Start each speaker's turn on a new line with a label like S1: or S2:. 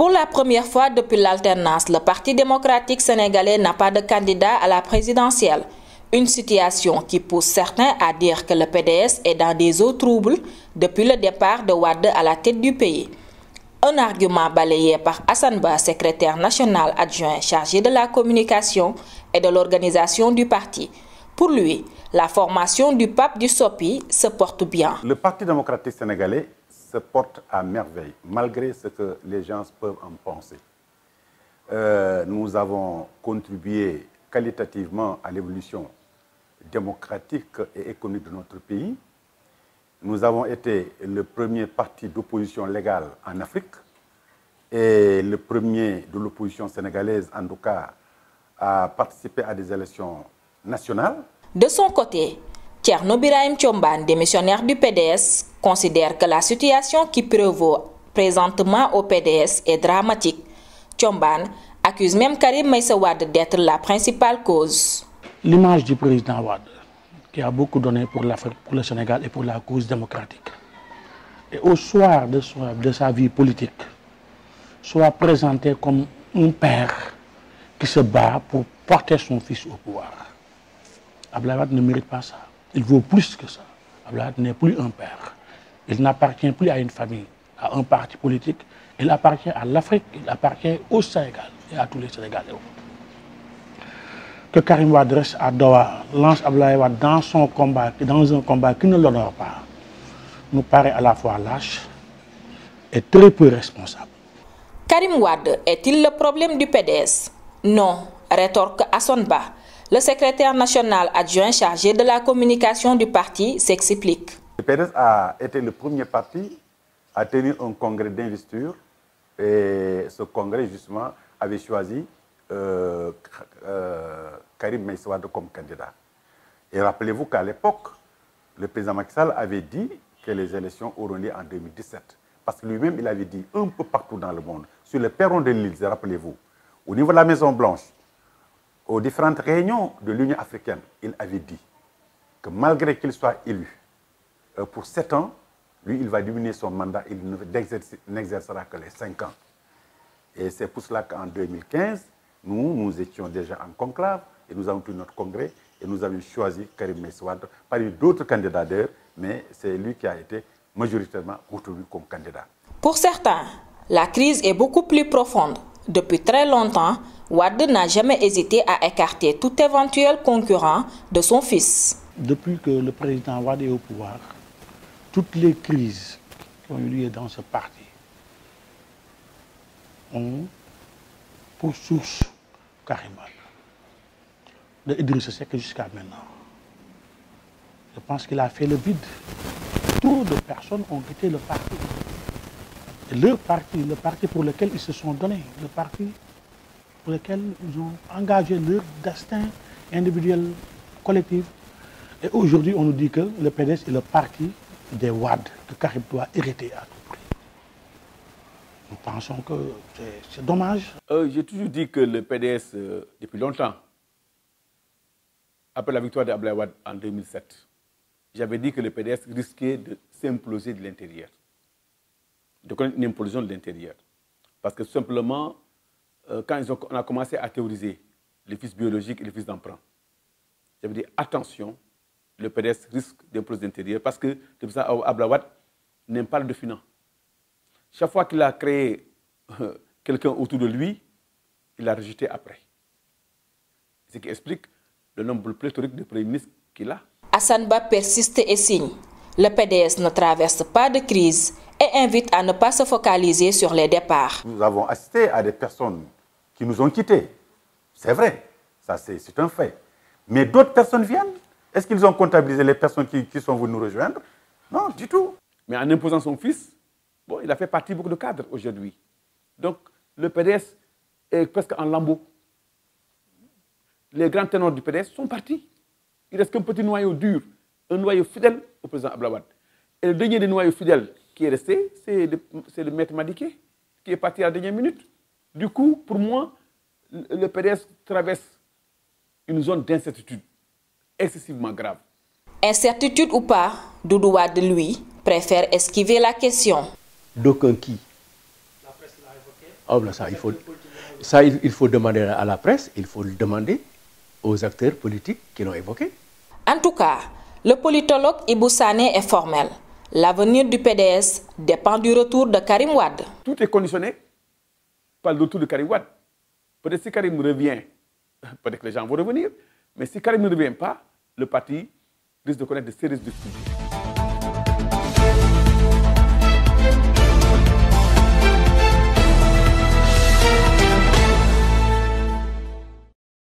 S1: Pour la première fois depuis l'alternance, le Parti démocratique sénégalais n'a pas de candidat à la présidentielle. Une situation qui pousse certains à dire que le PDS est dans des eaux troubles depuis le départ de Wade à la tête du pays. Un argument balayé par Assane Ba, secrétaire national adjoint chargé de la communication et de l'organisation du parti. Pour lui, la formation du pape du SOPI se porte bien.
S2: Le Parti démocratique sénégalais se porte à merveille, malgré ce que les gens peuvent en penser. Nous avons contribué qualitativement à l'évolution démocratique et économique de notre pays. Nous avons été le premier parti d'opposition légale en Afrique et le premier de l'opposition sénégalaise, en tout cas, à participer à des élections nationales.
S1: De son côté, Thierno Birahim Thiomban, démissionnaire du PDS, considère que la situation qui prévaut présentement au PDS est dramatique. Thiomban accuse même Karim Meïssa Wade d'être la principale cause.
S3: L'image du président Wade, qui a beaucoup donné pour l'Afrique, pour le Sénégal et pour la cause démocratique, et au soir de sa vie politique, soit présenté comme un père qui se bat pour porter son fils au pouvoir. Abdoulaye Wade ne mérite pas ça. Il vaut plus que ça. Abdoulaye Wade n'est plus un père. Il n'appartient plus à une famille, à un parti politique. Il appartient à l'Afrique, il appartient au Sénégal et à tous les Sénégalais. Que Karim Wade reste à Doha, lance Abdoulaye Wade dans son combat, dans un combat qui ne l'honore pas, nous paraît à la fois lâche et très peu responsable.
S1: Karim Wade est-il le problème du PDS? Non, rétorque Assane Ba. Le secrétaire national adjoint chargé de la communication du parti s'explique.
S2: Le PDS a été le premier parti à tenir un congrès d'investiture et ce congrès justement avait choisi Karim Meïssa Wade comme candidat. Et rappelez-vous qu'à l'époque, le président Macky Sall avait dit que les élections auront lieu en 2017. Parce que lui-même, il avait dit un peu partout dans le monde, sur le perron de l'Élysée, rappelez-vous, au niveau de la Maison-Blanche, aux différentes réunions de l'Union africaine, il avait dit que malgré qu'il soit élu pour 7 ans, lui, il va diminuer son mandat, il n'exercera que les 5 ans. Et c'est pour cela qu'en 2015, nous étions déjà en conclave et nous avons pris notre congrès et nous avions choisi Karim Meïssa Wade parmi d'autres candidats d'ailleurs, mais c'est lui qui a été majoritairement retenu comme candidat.
S1: Pour certains, la crise est beaucoup plus profonde. Depuis très longtemps, Wade n'a jamais hésité à écarter tout éventuel concurrent de son fils.
S3: Depuis que le président Wade est au pouvoir, toutes les crises qui ont eu lieu dans ce parti ont pour source Karim Wade. De Idrissa Seck jusqu'à maintenant. Je pense qu'il a fait le vide. Trop de personnes ont quitté le parti. Et le parti pour lequel ils se sont donnés, le parti pour lequel ils ont engagé leur destin individuel, collectif. Et aujourd'hui, on nous dit que le PDS est le parti des Wade, que Karim doit hériter à tout prix. Nous pensons que c'est dommage.
S4: J'ai toujours dit que le PDS, depuis longtemps, après la victoire d'Abdoulaye Wade en 2007, j'avais dit que le PDS risquait de s'imploser de l'intérieur, de connaître une implosion de l'intérieur. Parce que tout simplement, quand on a commencé à théoriser les fils biologiques et les fils d'emprunt, j'avais dit attention, le PDS risque d'imploser de l'intérieur parce que le président Abdoulaye Wade n'aime pas le dominant. Chaque fois qu'il a créé quelqu'un autour de lui, il l'a rejeté après. Ce qui explique le nombre pléthorique de premiers ministres qu'il a.
S1: Assane Ba persiste et signe. Le PDS ne traverse pas de crise et invite à ne pas se focaliser sur les départs.
S2: Nous avons assisté à des personnes qui nous ont quittés. C'est vrai, ça c'est un fait. Mais d'autres personnes viennent. Est-ce qu'ils ont comptabilisé les personnes qui sont venues nous rejoindre? Non, du tout.
S4: Mais en imposant son fils, bon, il a fait partie de beaucoup de cadres aujourd'hui. Donc, le PDS est presque en lambeaux. Les grands ténors du PDS sont partis. Il reste qu'un petit noyau dur, un noyau fidèle au président Abdoulaye Wade. Et le dernier des noyaux fidèles qui est resté, c'est le maître Madické, qui est parti à la dernière minute. Du coup, pour moi, le PDS traverse une zone d'incertitude excessivement grave.
S1: Incertitude ou pas, Doudou Wade, lui, préfère esquiver la question.
S5: D'aucuns qui? La presse l'a évoqué. Oh, il faut demander à la presse, il faut le demander aux acteurs politiques qui l'ont évoqué.
S1: En tout cas, le politologue Ibou Sané est formel. L'avenir du PDS dépend du retour de Karim Wade.
S4: Tout est conditionné par le retour de Karim Wade. Peut-être si Karim revient, peut-être que les gens vont revenir, mais si Karim ne revient pas, le parti risque de connaître de sérieuses difficultés.